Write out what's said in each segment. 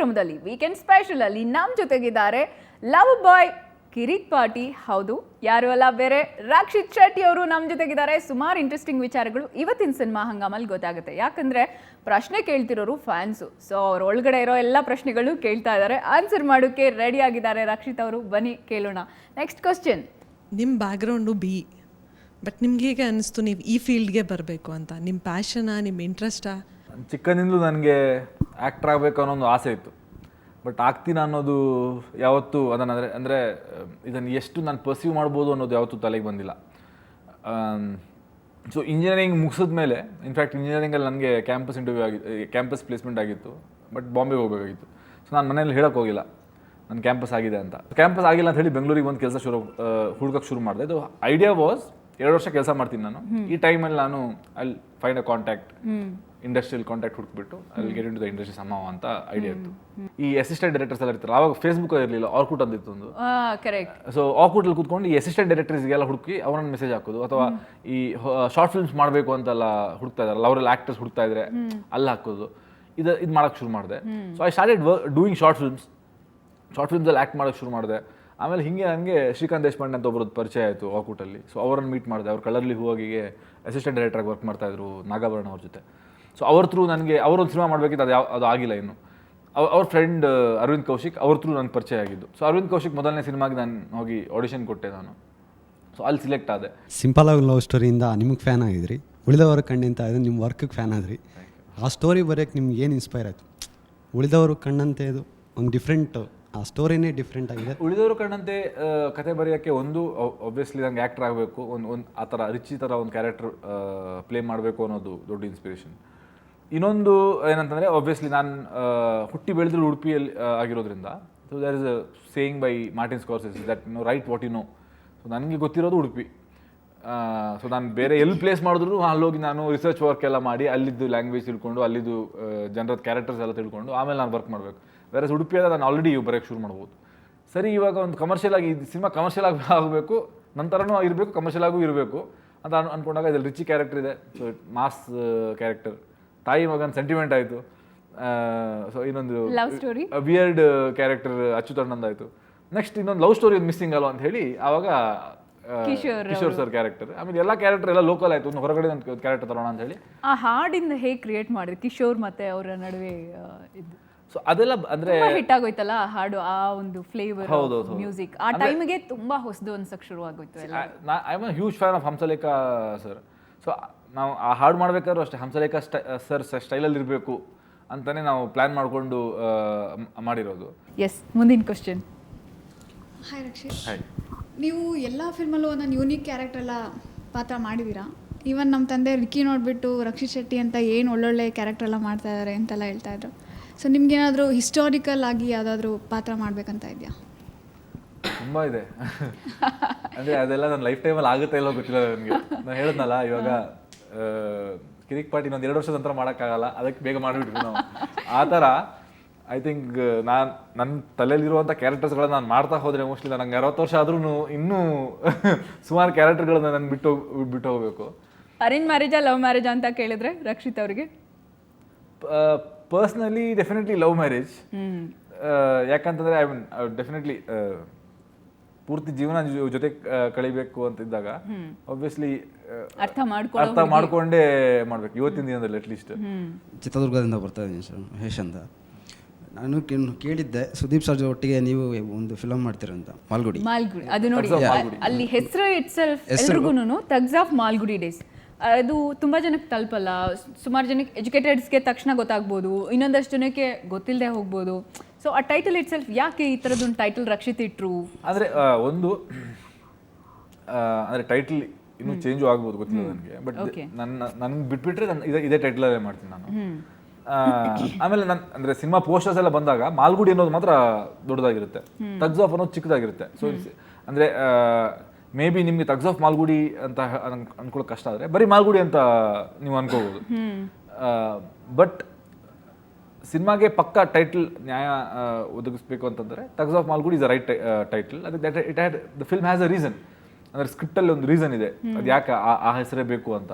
ಕಾರ್ಯಕ್ರಮದಲ್ಲಿ weekend special ಅಲ್ಲಿ ನಮ್ಮ ಜೊತೆಗಿದ್ದಾರೆ ಲವ್ ಬಾಯ್ ಕಿರಿಕ್ ಪಾಟಿ. ಹೌದು, ಯಾರು ಅಲ್ಲ, ಬೇರೆ ರಕ್ಷಿತ್ ಶೆಟ್ಟಿ ಅವರು ನಮ್ಮ ಜೊತೆಗಿದ್ದಾರೆ. ಸುಮಾರು ಇಂಟ್ರೆಸ್ಟಿಂಗ್ ವಿಚಾರಗಳು ಇವತ್ತಿನ ಸಿನಿಮಾ ಹಂಗಾಮಲ್ಲಿ ಗೊತ್ತಾಗುತ್ತೆ. ಯಾಕಂದ್ರೆ ಪ್ರಶ್ನೆ ಕೇಳ್ತಿರೋರು ಫ್ಯಾನ್ಸು. ಸೊ ಅವ್ರ ಒಳಗಡೆ ಇರೋ ಎಲ್ಲ ಪ್ರಶ್ನೆಗಳು ಕೇಳ್ತಾ ಇದ್ದಾರೆ. ಆನ್ಸರ್ ಮಾಡೋಕ್ಕೆ ರೆಡಿ ಆಗಿದ್ದಾರೆ ರಕ್ಷಿತ್ ಅವರು. ಬನ್ನಿ ಕೇಳೋಣ. Next question. ನಿಮ್ಮ ಬ್ಯಾಕ್ಗ್ರೌಂಡು ಬಟ್ ನಿಮ್ಗೆ ಹೇಗೆ ಅನ್ನಿಸ್ತು ನೀವು ಈ ಫೀಲ್ಡ್ಗೆ ಬರಬೇಕು ಅಂತ? ನಿಮ್ಮ ಪ್ಯಾಷನಾ, ನಿಮ್ಮ ಇಂಟ್ರೆಸ್ಟಾ? ಚಿಕ್ಕನಿಂದಲೂ ನನಗೆ ಆ್ಯಕ್ಟ್ರ್ ಆಗಬೇಕು ಅನ್ನೋ ಒಂದು ಆಸೆ ಇತ್ತು. ಬಟ್ ಆಗ್ತೀನಿ ಅನ್ನೋದು ಯಾವತ್ತೂ ಅಂದರೆ ಇದನ್ನು ಎಷ್ಟು ನಾನು ಪರ್ಸೀವ್ ಮಾಡ್ಬೋದು ಅನ್ನೋದು ಯಾವತ್ತೂ ತಲೆಗೆ ಬಂದಿಲ್ಲ. ಸೊ ಇಂಜಿನಿಯರಿಂಗ್ ಮುಗಿಸಿದ ಮೇಲೆ, ಇನ್ಫ್ಯಾಕ್ಟ್ ಇಂಜಿನಿಯರಿಂಗಲ್ಲಿ ನನಗೆ ಕ್ಯಾಂಪಸ್ ಪ್ಲೇಸ್ಮೆಂಟ್ ಆಗಿತ್ತು. ಬಟ್ ಬಾಂಬೆಗೆ ಹೋಗಬೇಕಾಗಿತ್ತು. ಸೊ ನಾನು ಮನೇಲಿ ಹೇಳೋಕ್ಕೆ ಹೋಗಿಲ್ಲ ನನ್ನ ಕ್ಯಾಂಪಸ್ ಆಗಿದೆ ಅಂತ. ಕ್ಯಾಂಪಸ್ ಆಗಿಲ್ಲ ಅಂತ ಹೇಳಿ ಬೆಂಗಳೂರಿಗೆ ಒಂದು ಕೆಲಸ ಹುಡುಕಕ್ಕೆ ಶುರು ಮಾಡಿದೆ. ಇದು ಐಡಿಯಾ ವಾಸ್ 2 ವರ್ಷ ಕೆಲಸ ಮಾಡ್ತೀನಿ ನಾನು. ಈ ಟೈಮಲ್ಲಿ ನಾನು ಅಲ್ಲಿ find a contact, industrial contact ಹುಡುಕ್ಬಿಟ್ಟು ಅಲ್ಲಿ get into the industry some ಅಂತ ಐಡಿಯಾ ಇತ್ತು. ಈ ಅಸಿಸ್ಟೆಂಟ್ ಡೈರೆಕ್ಟರ್ಸ್ ಎಲ್ಲ ಇರ್ತಾರೆ. ಆವಾಗ ಫೇಸ್ಬುಕ್ ಇರಲಿಲ್ಲ, ಆರ್ಕುಟ್ ಅಂತಿತ್ತು ಒಂದು. ಸೊ ಆರ್ಕುಟಲ್ಲಿ ಕೂತ್ಕೊಂಡು ಈ ಅಸಿಸ್ಟೆಂಟ್ ಡೈರೆಕ್ಟರ್ಸ್ಗೆಲ್ಲ ಹುಡುಕಿ ಅವ್ರನ್ನ ಮೆಸೇಜ್ ಹಾಕೋದು, ಅಥವಾ ಈ ಶಾರ್ಟ್ ಫಿಲ್ಮ್ಸ್ ಮಾಡಬೇಕು ಅಂತೆಲ್ಲ ಹುಡುಕ್ತಾ ಇದಾರಲ್ಲ, ಅವರೆಲ್ಲ ಆಕ್ಟರ್ಸ್ ಹುಡುಕ್ತಾ ಇದ್ರೆ ಅಲ್ಲಿ ಹಾಕೋದು. ಇದು ಮಾಡೋಕ್ಕೆ ಶುರು ಮಾಡಿದೆ. So I started doing short ಫಿಲ್ಮ್ಸಲ್ಲಿ ಆ್ಯಕ್ಟ್ ಮಾಡೋಕ್ಕೆ ಶುರು ಮಾಡಿದೆ. ಆಮೇಲೆ ಹಿಂಗೆ ನನಗೆ ಶ್ರೀಕಾಂತ್ ದೇಶಪಾಂಡೆ ಅಂತ ಒಬ್ಬರದ್ದು ಪರಿಚಯ ಆಯಿತು ಆರ್ಕುಟಲ್ಲಿ. ಸೊ ಅವರನ್ನು ಮೀಟ್ ಮಾಡಿದೆ. ಅವ್ರು ಕಲರ್ಲಿ ಹೂವಾಗಿಗೆ ಅಸಿಸ್ಟೆಂಟ್ ಡೈರೆಕ್ಟರಾಗಿ ವರ್ಕ್ ಮಾಡ್ತಾಯಿದ್ರು ನಾಗಾಭರಣ ಅವ್ರ ಜೊತೆ. ಸೊ ಅವ್ರ ಥ್ರೂ ನನಗೆ ಅವರೊಂದು ಸಿನಿಮಾ ಮಾಡಬೇಕಿತ್ತು, ಅದು ಆಗಿಲ್ಲ ಇನ್ನು. ಅವ್ರ ಫ್ರೆಂಡ್ ಅರವಿಂದ್ ಕೌಶಿಕ್ ಅವ್ರ ಥ್ರೂ ನನಗೆ ಪರಿಚಯ ಆಗಿದ್ದು. ಸೊ ಅರವಿಂದ್ ಕೌಶಿಕ್ ಮೊದಲನೇ ಸಿನಿಮಾಗೆ ನಾನು ಹೋಗಿ ಆಡಿಷನ್ ಕೊಟ್ಟೆ ನಾನು. ಸೊ ಅಲ್ಲಿ ಸಿಲೆಕ್ಟ್ ಆದೆ. ಸಿಂಪಲ್ ಆಗಿ ಲವ್ ಸ್ಟೋರಿಯಿಂದ ನಿಮಗೆ ಫ್ಯಾನ್ ಆಗಿದ್ರಿ, ಉಳಿದವರ ಕಣ್ಣಿಂತ ಇದು ನಿಮ್ಮ ವರ್ಕಿಗೆ ಫ್ಯಾನ್ ಆದ್ರಿ. ಆ ಸ್ಟೋರಿ ಬರೆಯೋಕ್ಕೆ ನಿಮ್ಗೆ ಏನು ಇನ್ಸ್ಪೈರ್ ಆಯಿತು? ಉಳಿದವರು ಕಣ್ಣಂತೆ ಇದು ಒಂದು ಡಿಫ್ರೆಂಟ್, ಆ ಸ್ಟೋರಿನೇ ಡಿಫ್ರೆಂಟ್ ಆಗಿದೆ. ಉಳಿದವರು ಕಣ್ಣಂತೆ ಕತೆ ಬರೆಯೋಕ್ಕೆ ಒಂದು ಆಬ್ವಿಯಸ್ಲಿ ನಂಗೆ ಆ್ಯಕ್ಟರ್ ಆಗಬೇಕು, ಒಂದು ಆ ಥರ ರಿಚಿ ಥರ ಒಂದು ಕ್ಯಾರೆಕ್ಟರ್ ಪ್ಲೇ ಮಾಡಬೇಕು ಅನ್ನೋದು ದೊಡ್ಡ ಇನ್ಸ್ಪಿರೇಷನ್. ಇನ್ನೊಂದು ಏನಂತಂದರೆ, ಆಬ್ವಿಯಸ್ಲಿ ನಾನು ಹುಟ್ಟಿ ಬೆಳೆದ್ರು ಉಡುಪಿಯಲ್ಲಿ ಆಗಿರೋದ್ರಿಂದ, so there is a saying by Martin Scorsese that right what you know. So ನನಗೆ ಗೊತ್ತಿರೋದು ಉಡುಪಿ. ಸೊ ನಾನು ಬೇರೆ ಎಲ್ಲಿ ಪ್ಲೇಸ್ ಮಾಡಿದ್ರು ಅಲ್ಲೋಗಿ ನಾನು ರಿಸರ್ಚ್ ವರ್ಕ್ ಎಲ್ಲ ಮಾಡಿ ಅಲ್ಲಿದ್ದು ಲ್ಯಾಂಗ್ವೇಜ್ ತಿಳ್ಕೊಂಡು, ಅಲ್ಲಿದ್ದು ಜನರ ಕ್ಯಾರೆಕ್ಟರ್ಸ್ ಎಲ್ಲ ತಿಳ್ಕೊಂಡು ಆಮೇಲೆ ನಾನು ವರ್ಕ್ ಮಾಡಬೇಕು. ಬೇರೆ ಉಡುಪಿಯಾಗ ನಾನು ಆಲ್ರೆಡಿ ಬರೋಕ್ಕೆ ಶುರು ಮಾಡ್ಬೋದು. ಸರಿ, ಇವಾಗ ಒಂದು ಕಮರ್ಷಿಯಲ್ ಆಗಿ ಸಿನಿಮಾ ಕಮರ್ಷಿಯಲ್ ಆಗಿ ಆಗಬೇಕು, ನಂತರನೂ ಇರಬೇಕು, ಕಮರ್ಷಿಯಲ್ ಆಗೂ ಇರಬೇಕು ಅಂತ ಅಂದ್ಕೊಂಡಾಗ ಇದ್ರಲ್ಲಿ ರಿಚಿ ಕ್ಯಾರೆಕ್ಟರ್ ಇದೆ. ಸೊ ಮಾಸ್ ಕ್ಯಾರೆಕ್ಟರ್, ತಾಯಿ ಮಗನ ಸೆಂಟಿಮೆಂಟ್ ಆಯಿತು. ಸೊ ಇನ್ನೊಂದು ವಿಯರ್ಡ್ ಕ್ಯಾರೆಕ್ಟರ್ ಅಚ್ಯುತಾನಂದ್ ಆಯಿತು. ನೆಕ್ಸ್ಟ್ ಇನ್ನೊಂದು ಲವ್ ಸ್ಟೋರಿ ಒಂದು ಮಿಸ್ಸಿಂಗ್ ಅಲ್ವ ಅಂತ ಹೇಳಿ ಆವಾಗ ಕಿಶೋರ್ ಸರ್ ಕ್ಯಾರೆಕ್ಟರ್. ಆಮೇಲೆ ಎಲ್ಲ ಕ್ಯಾರೆಕ್ಟರ್ ಎಲ್ಲ ಲೋಕಲ್ ಆಯಿತು, ಒಂದು ಹೊರಗಡೆ ಒಂದು ಕ್ಯಾರೆಕ್ಟರ್ ತರೋಣ ಅಂತ ಹೇಳಿ. ಆ ಹಾಡಿಂದ ಹೇಗೆ ಕ್ರಿಯೇಟ್ ಮಾಡಿದ್ರಿ ಕಿಶೋರ್ ಮತ್ತೆ ಅವರ ನಡುವೆ? ಸೊ ಅದೆಲ್ಲ ಅಂದರೆ ಹಿಟ್ ಆಗೋಯ್ತಲ್ಲ ಹಾಡು, ಆ ಒಂದು ಫ್ಲೇವರ್ ಮ್ಯೂಸಿಕ್ ಆ ಟೈಮಿಗೆ ತುಂಬಾ ಹೊಸದು ಅನ್ಸಕ್ಕೆ ಶುರು ಆಗೋಯ್ತು. I am a huge fan of Hamsalekha sir. So ನಾವು ಆ ಹಾಡು ಮಾಡಬೇಕಾದ್ರೂ ಅಷ್ಟೇ ಹಂಸಲೇಖ ಸರ್ ಸ್ಟೈಲಲ್ಲಿ ಇರಬೇಕು ಅಂತಲೇ ನಾವು ಪ್ಲ್ಯಾನ್ ಮಾಡಿಕೊಂಡು ಮಾಡಿರೋದು. ಎಸ್, ಮುಂದಿನ ಕ್ವಶನ್. ಹಾಯ್ ರಕ್ಷಿತ್, ನೀವು ಎಲ್ಲ ಫಿಲ್ಮಲ್ಲೂ ಒಂದೊಂದು ಯೂನಿಕ್ ಕ್ಯಾರೆಕ್ಟರ್ ಎಲ್ಲ ಪಾತ್ರ ಮಾಡಿದ್ದೀರಾ. ಈವನ್ ನಮ್ಮ ತಂದೆ ವಿಕ್ಕಿ ನೋಡಿಬಿಟ್ಟು ರಕ್ಷಿತ್ ಶೆಟ್ಟಿ ಅಂತ ಏನು ಒಳ್ಳೊಳ್ಳೆ ಕ್ಯಾರೆಕ್ಟರ್ ಎಲ್ಲ ಮಾಡ್ತಾ ಇದ್ದಾರೆ ಅಂತೆಲ್ಲ ಹೇಳ್ತಾಯಿದ್ರು. ಸೊ ನಿಮ್ಗೇನಾದರೂ ಹಿಸ್ಟಾರಿಕಲ್ ಆಗಿ ಯಾವುದಾದ್ರೂ ಪಾತ್ರ ಮಾಡಬೇಕಂತ ಇದೆಯಾ? ತುಂಬ ಇದೆ. ಅಂದರೆ ಅದೆಲ್ಲ ನನ್ನ ಲೈಫ್ ಟೈಮಲ್ಲಿ ಆಗುತ್ತೆ ಇಲ್ಲೋ ಗೊತ್ತಿಲ್ಲ ನನಗೆ. ನಾನು ಹೇಳಿದ್ನಲ್ಲ, ಇವಾಗ ಕಿರಿಕ್ ಪಾರ್ಟಿ ಇನ್ನೊಂದು 2 ವರ್ಷದ ನಂತರ ಮಾಡೋಕ್ಕಾಗಲ್ಲ, ಅದಕ್ಕೆ ಬೇಗ ಮಾಡಿಬಿಟ್ವಿ ನಾವು. ಆ ಥರ ಐ ಥಿಂಕ್ ನನ್ನ ತಲೆಯಲ್ಲಿರುವಂಥ ಕ್ಯಾರೆಕ್ಟರ್ಸ್ಗಳನ್ನ ನಾನು ಮಾಡ್ತಾ ಹೋದರೆ ಮೋಸ್ಟ್ಲಿ ನನಗೆ 60 ವರ್ಷ ಆದ್ರೂ ಇನ್ನೂ ಸುಮಾರು ಕ್ಯಾರೆಕ್ಟರ್ಗಳನ್ನ ನಾನು ಬಿಟ್ಟು ಹೋಗಬೇಕು. ಅರೇಂಜ್ ಮ್ಯಾರೇಜಾ ಲವ್ ಮ್ಯಾರೇಜಾ ಅಂತ ಕೇಳಿದ್ರೆ ರಕ್ಷಿತ್ ಅವರಿಗೆ? Personally definitely love marriage. ಯಾಕಂತಂದರೆ ಐ ಮೀನ್ ಡೆಫಿನೆಟ್ಲಿ ಪೂರ್ತಿ ಜೀವನ ಜೊತೆ ಕಳಿಬೇಕು ಅಂತಿದ್ದಾಗ ಆಬ್ವಿಯಸ್ಲಿ ಅರ್ಥ ಮಾಡ್ಕೊಂಡೇ ಮಾಡ್ಬೇಕು ಇವತ್ತಿನ ದಿನದಲ್ಲಿ. ಅಟ್ಲೀಸ್ಟ್ ಚಿತ್ರದುರ್ಗದಿಂದ ಬರ್ತಾ ಇದ್ದೀನಿ ಸರ್, ಮಹೇಶ್ ಅಂತ. ನಾನು ಕೇಳಿದ್ದೆ ಸುದೀಪ್ ಸರ್ ಒಟ್ಟಿಗೆ ನೀವು ಒಂದು ಫಿಲಮ್ ಮಾಡ್ತೀರಂತ, ಮಾಲ್ಗುಡಿ. ಅದು ನೋಡಿ, ಅಲ್ಲಿ ಹೆಸರು ಇಟ್ಸೆಲ್ಫ್ ಎಲ್ರಿಗೂ ತಗ್ಸ್ ಆಫ್ ಮಾಲ್ಗುಡಿ ಡೇಸ್. ಅದು ತುಂಬ ಜನಕ್ಕೆ ತಲುಪಲ್ಲ. ಸುಮಾರು ಜನಕ್ಕೆ ಎಜುಕೇಟೆಡ್ಸ್ಗೆ ತಕ್ಷಣ ಗೊತ್ತಾಗ್ಬೋದು, ಇನ್ನೊಂದಷ್ಟು ಜನಕ್ಕೆ ಗೊತ್ತಿಲ್ಲದೆ ಹೋಗ್ಬೋದು. ಸೊ ಆ ಟೈಟಲ್ ಇಟ್ಸೆಲ್ಫ್ ಯಾಕೆ ಈ ಥರದೊಂದು ಟೈಟಲ್ ರಕ್ಷಿತ್ ಇಟ್ರು? ಅಂದರೆ ಒಂದು ಅಂದರೆ ಟೈಟಲ್ ಇನ್ನೂ ಚೇಂಜು ಆಗ್ಬೋದು, ಗೊತ್ತಿಲ್ಲ ನನಗೆ. ಬಟ್ ನನಗೆ ಬಿಟ್ಬಿಟ್ರೆ ಇದೇ ಟೈಟಲಲ್ಲೇ ಮಾಡ್ತೀನಿ ನಾನು. ಆಮೇಲೆ ನಾನು ಅಂದರೆ ಸಿನಿಮಾ ಪೋಸ್ಟರ್ಸ್ ಎಲ್ಲ ಬಂದಾಗ ಮಾಲ್ಗುಡಿ ಅನ್ನೋದು ಮಾತ್ರ ದೊಡ್ಡದಾಗಿರುತ್ತೆ, ತಗ್ಸ್ ಆಫ್ ಅನ್ನೋದು ಚಿಕ್ಕದಾಗಿರುತ್ತೆ. ಸೊ ಅಂದರೆ ಮೇ ಬಿ ನಿಮಗೆ ತಗ್ಸ್ ಆಫ್ ಮಾಲ್ಗುಡಿ ಅಂತ ಅನ್ಕೊಳ್ಳೋಕೆ ಕಷ್ಟ ಆದರೆ ಬರೀ ಮಾಲ್ಗುಡಿ ಅಂತ ನೀವು ಅನ್ಕೋಬೋದು. ಬಟ್ ಸಿನಿಮಾಗೆ ಪಕ್ಕ ಟೈಟಲ್ ನ್ಯಾಯ ಒದಗಿಸ್ಬೇಕು ಅಂತಂದರೆ thugs of Malgudi is a right title. ಅದಕ್ಕೆ it had the film has a reason. ಅಂದರೆ ಸ್ಕ್ರಿಪ್ಟಲ್ಲಿ ಒಂದು ರೀಸನ್ ಇದೆ ಅದು ಯಾಕೆ ಆ ಹೆಸರೇ ಬೇಕು ಅಂತ.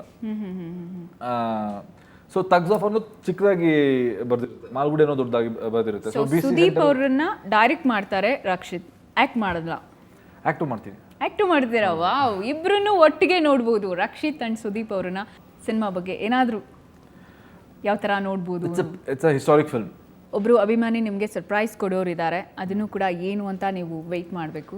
ಸೊ ತಗ್ಸ್ ಆಫ್ ಅನ್ನೋದು ಚಿಕ್ಕದಾಗಿ ಬರ್ದಿರುತ್ತೆ, ಮಾಲ್ಗುಡಿ ಅನ್ನೋ ದೊಡ್ಡದಾಗಿ ಬರ್ದಿರುತ್ತೆ. ಸೊ ಸುದೀಪ್ ಅವ್ರನ್ನ ಡೈರೆಕ್ಟ್ ಮಾಡ್ತಾರೆ ರಕ್ಷಿತ್, ಆಕ್ಟ್ ಮಾಡಲ್ಲ. ಆ್ಯಕ್ಟು ಮಾಡ್ತೀನಿ. ಆಕ್ಟ್ ಮಾಡ್ತೀರಾ? ವಾವ್, ಇಬ್ರನ್ನು ಒಟ್ಟಿಗೆ ನೋಡ್ಬೋದು, ರಕ್ಷಿತ್ ಅಂಡ್ ಸುದೀಪ್ ಅವ್ರನ್ನ. ಸಿನಿಮಾ ಬಗ್ಗೆ ಏನಾದರೂ ಯಾವ ಥರ ನೋಡ್ಬೋದು? It's a historic film. ಒಬ್ರು ಅಭಿಮಾನಿ ನಿಮಗೆ ಸರ್ಪ್ರೈಸ್ ಕೊಡೋರಿದ್ದಾರೆ, ಅದನ್ನು ಕೂಡ ಏನು ಅಂತ ನೀವು ವೆಯ್ಟ್ ಮಾಡಬೇಕು.